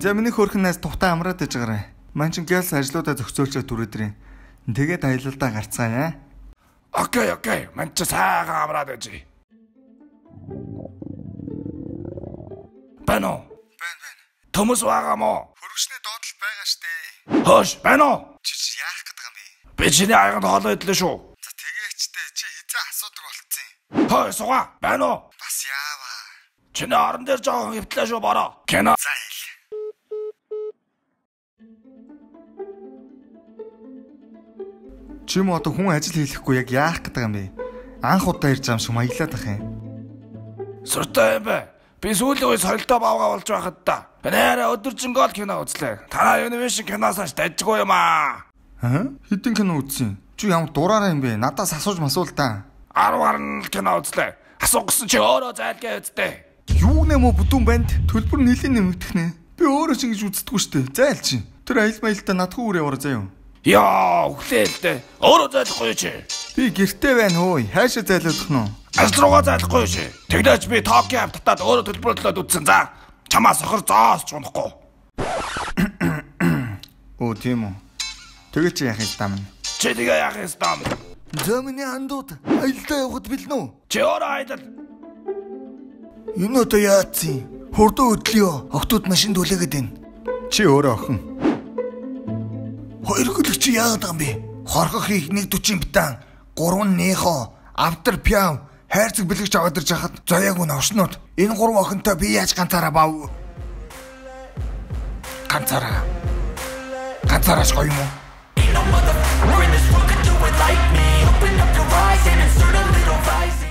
За миний хөрхнээс тухтаа амраад иж гараа. Ман чин гялс ажлуудаа зохицуулчаа түрээдрийн. Тэгээд аялалдаа гарцгаая. Окей. Ман ч сайхан амраад иж. Бано. Байн. Төмөс байгаа мó? Хөргөчний доотлол байгаа штэ. Хөөш, байна уу? Чи яах гэдэг юм бэ? Би чиний аянд хоолой идлээ шүү. За тэгээчтэй чи хизээ асуудаг болцсон. Хөөе, суга. Байна уу? Бас яава. Чиний орон дээр жоохон хөвтлээ шүү бороо. Кино. За ил. Чи мод хүн ажил хийхгүй яг яах гэдэг юм бэ? Анх удаа ирж байгаа юм шиг маяглаад ах юм. Сүртэй юм бэ? Би сүүлийн үе соёлтой бавгаа болж байхад та. Нээрээ өдөржингөө кино үзлээ. Танаа Univision киноос ш дажгүй юм аа. Хэдэн кино үзсэн? Чи ямар дураараа юм бэ? Надаас асууж масуул та. 10 гаруй кино үзлээ. Асуугсан чи өөрөө зайлгаа үзтээ. Юу нэмэ бүдүүн банд төлбөр нэлийн нэмэгдэх нэ. Би өөрөө ч ингэж үздэггүй штэ. Зайл чи. Тэр аялал маялалтаа надгүй үрээ яваа заяа. Яа, өглөөлдөө. Өөрөө зайлахгүй чи. Би гэртээ байна хөөе. Хаашаа зайлуулах нь вэ? Ажил руугаа зайлахгүй чи. Тэглэж би Токио автатаад өөрөө төлбөрлөлөөд үтсэн за. Чамаас сохор зоос ч унахгүй. Оо тийм үү. Тэгээ чи яах юм даа? Чи тэгээ яах юм даа? Зөмний андууд аялдаа явахд билнэ үү? Чи өөрөө аялал. Энэ одоо яатсан? Хурдан өдлөө. Охтууд машин түлээгээд байна. Чи өөрөө охин. Хоёр гөлөг чи яагаад байгаа юм бэ? Хорхох их 140 битан, 3 нехо, автар пяв, хайрцаг бэлгэж аваад ирж хахад заяаг нь овшнууд. Энэ 3 охинтой би яаж ганцаараа бав? Ганцаараач гоё юм уу? We're in this world, could do it like me. Open up your eyes and insert a little vice.